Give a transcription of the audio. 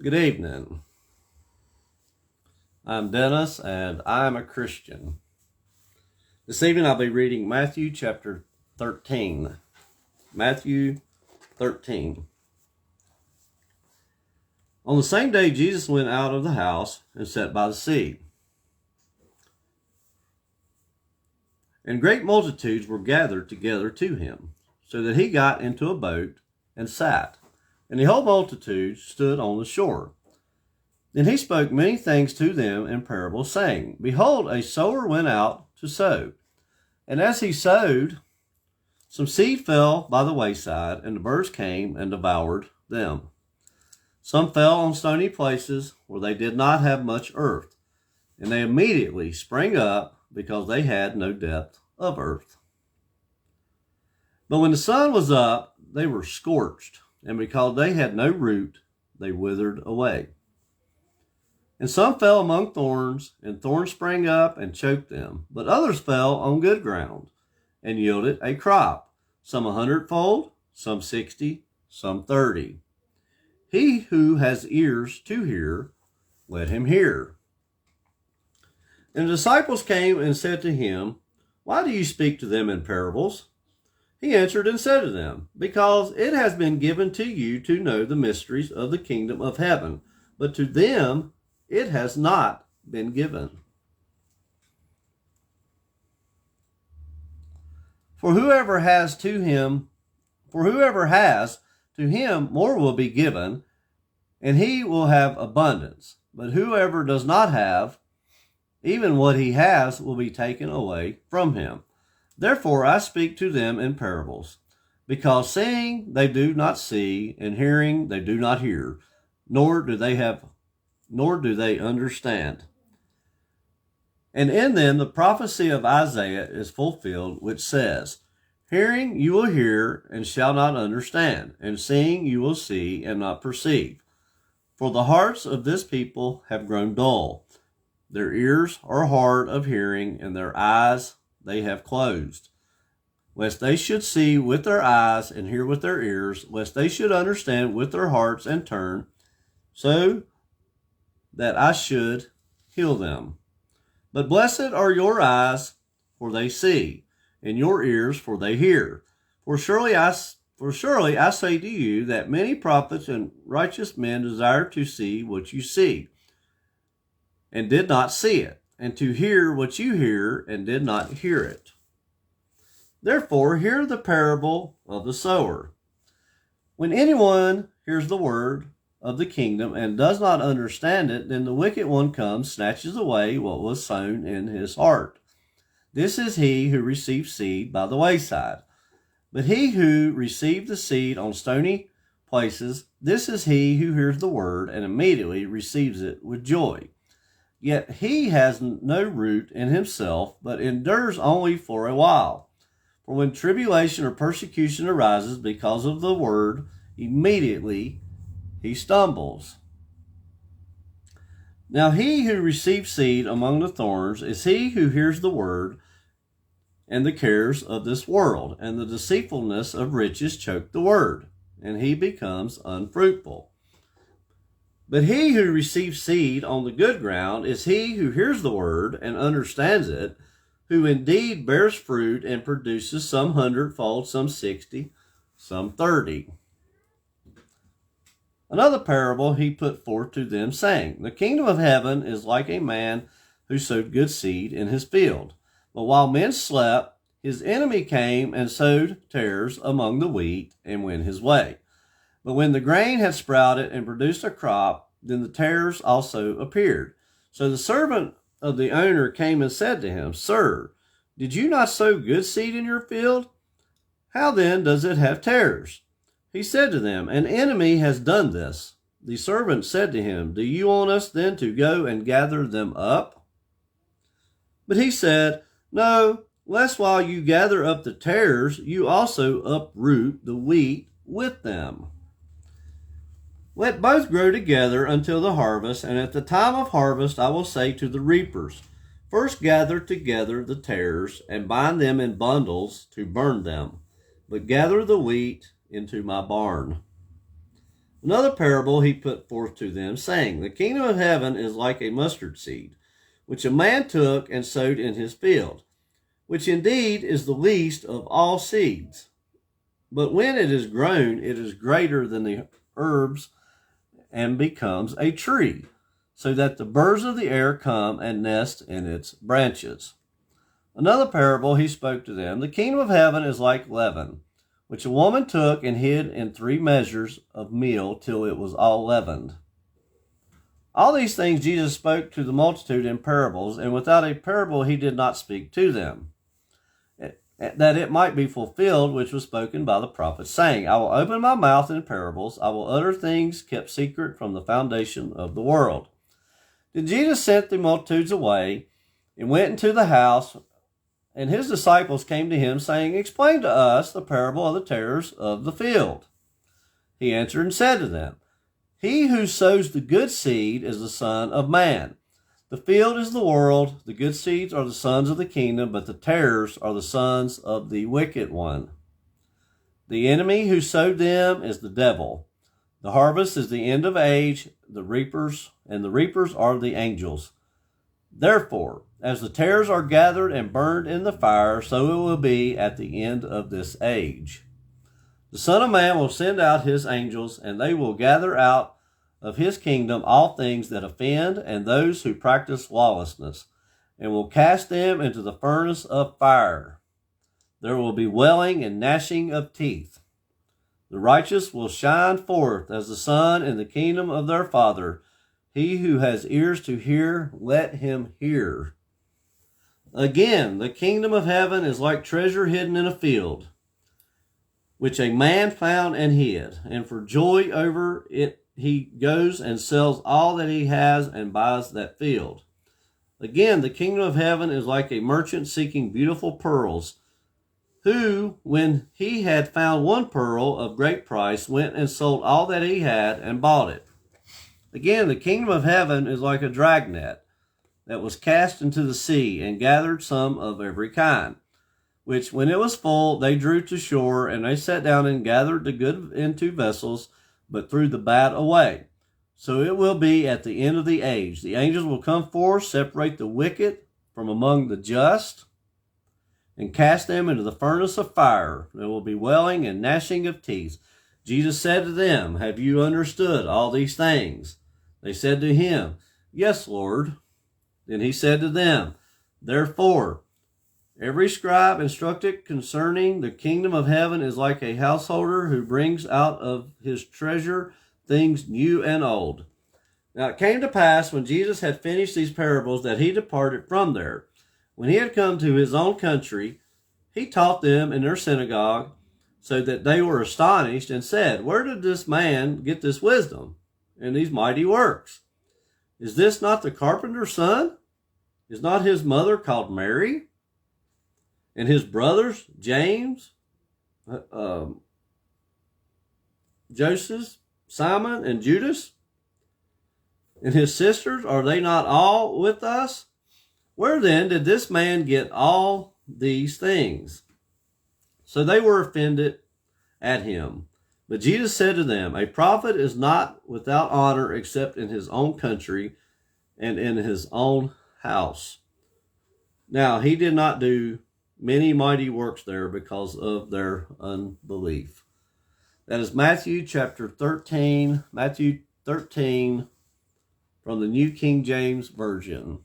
Good evening. I'm Dennis, and I'm a Christian. This evening I'll be reading Matthew chapter 13. Matthew 13. On the same day, Jesus went out of the house and sat by the sea. And great multitudes were gathered together to him, so that he got into a boat and sat. And the whole multitude stood on the shore. Then he spoke many things to them in parables, saying, Behold, a sower went out to sow. And as he sowed, some seed fell by the wayside, and the birds came and devoured them. Some fell on stony places where they did not have much earth, and they immediately sprang up because they had no depth of earth. But when the sun was up, they were scorched, and because they had no root, they withered away. And some fell among thorns, and thorns sprang up and choked them. But others fell on good ground, and yielded a crop, some 100-fold, some 60, some 30. He who has ears to hear, let him hear. And the disciples came and said to him, Why do you speak to them in parables? He answered and said to them, Because it has been given to you to know the mysteries of the kingdom of heaven, but to them it has not been given. For whoever has, to him more will be given, and he will have abundance. But whoever does not have, even what he has will be taken away from him. Therefore I speak to them in parables, because seeing they do not see, and hearing they do not hear, nor do they understand. And in them the prophecy of Isaiah is fulfilled, which says, Hearing you will hear and shall not understand, and seeing you will see and not perceive. For the hearts of this people have grown dull. Their ears are hard of hearing, and their eyes they have closed, lest they should see with their eyes and hear with their ears, lest they should understand with their hearts and turn, so that I should heal them. But blessed are your eyes, for they see, and your ears, for they hear. For surely I say to you that many prophets and righteous men desire to see what you see, and did not see it, and to hear what you hear, and did not hear it. Therefore hear the parable of the sower. When anyone hears the word of the kingdom and does not understand it, then the wicked one comes, snatches away what was sown in his heart. This is he who received seed by the wayside. But he who received the seed on stony places, this is he who hears the word and immediately receives it with joy. Yet he has no root in himself, but endures only for a while. For when tribulation or persecution arises because of the word, immediately he stumbles. Now he who receives seed among the thorns is he who hears the word, and the cares of this world and the deceitfulness of riches choke the word, and he becomes unfruitful. But he who receives seed on the good ground is he who hears the word and understands it, who indeed bears fruit and produces some 100-fold, some 60, some 30. Another parable he put forth to them, saying, The kingdom of heaven is like a man who sowed good seed in his field. But while men slept, his enemy came and sowed tares among the wheat and went his way. But when the grain had sprouted and produced a crop, then the tares also appeared. So the servant of the owner came and said to him, Sir, did you not sow good seed in your field? How then does it have tares? He said to them, An enemy has done this. The servant said to him, Do you want us then to go and gather them up? But he said, No, lest while you gather up the tares, you also uproot the wheat with them. Let both grow together until the harvest, and at the time of harvest I will say to the reapers, First gather together the tares, and bind them in bundles to burn them, but gather the wheat into my barn. Another parable he put forth to them, saying, The kingdom of heaven is like a mustard seed, which a man took and sowed in his field, which indeed is the least of all seeds. But when it is grown, it is greater than the herbs and becomes a tree, so that the birds of the air come and nest in its branches. Another parable he spoke to them, The kingdom of heaven is like leaven, which a woman took and hid in 3 measures of meal till it was all leavened. All these things Jesus spoke to the multitude in parables, and without a parable he did not speak to them, that it might be fulfilled which was spoken by the prophet, saying, I will open my mouth in parables, I will utter things kept secret from the foundation of the world. Then Jesus sent the multitudes away, and went into the house, and his disciples came to him, saying, Explain to us the parable of the tares of the field. He answered and said to them, He who sows the good seed is the Son of Man. The field is the world, the good seeds are the sons of the kingdom, but the tares are the sons of the wicked one. The enemy who sowed them is the devil. The harvest is the end of age, the reapers are the angels. Therefore, as the tares are gathered and burned in the fire, so it will be at the end of this age. The Son of Man will send out his angels, and they will gather out of his kingdom all things that offend and those who practice lawlessness, and will cast them into the furnace of fire. There will be wailing and gnashing of teeth. The righteous will shine forth as the sun in the kingdom of their Father. He who has ears to hear, let him hear. Again, the kingdom of heaven is like treasure hidden in a field, which a man found and hid, and for joy over it he goes and sells all that he has and buys that field. Again, the kingdom of heaven is like a merchant seeking beautiful pearls, who, when he had found one pearl of great price, went and sold all that he had and bought it. Again, the kingdom of heaven is like a dragnet that was cast into the sea and gathered some of every kind, which when it was full, they drew to shore, and they sat down and gathered the good into vessels, but threw the bad away. So it will be at the end of the age. The angels will come forth, separate the wicked from among the just, and cast them into the furnace of fire. There will be wailing and gnashing of teeth. Jesus said to them, Have you understood all these things? They said to him, Yes, Lord. Then he said to them, Therefore, every scribe instructed concerning the kingdom of heaven is like a householder who brings out of his treasure things new and old. Now it came to pass, when Jesus had finished these parables, that he departed from there. When he had come to his own country, he taught them in their synagogue, so that they were astonished, and said, Where did this man get this wisdom and these mighty works? Is this not the carpenter's son? Is not his mother called Mary? And his brothers, James, Joseph, Simon, and Judas? And his sisters, are they not all with us? Where then did this man get all these things? So they were offended at him. But Jesus said to them, A prophet is not without honor except in his own country and in his own house. Now he did not do many mighty works there because of their unbelief. That is Matthew chapter 13, from the New King James Version.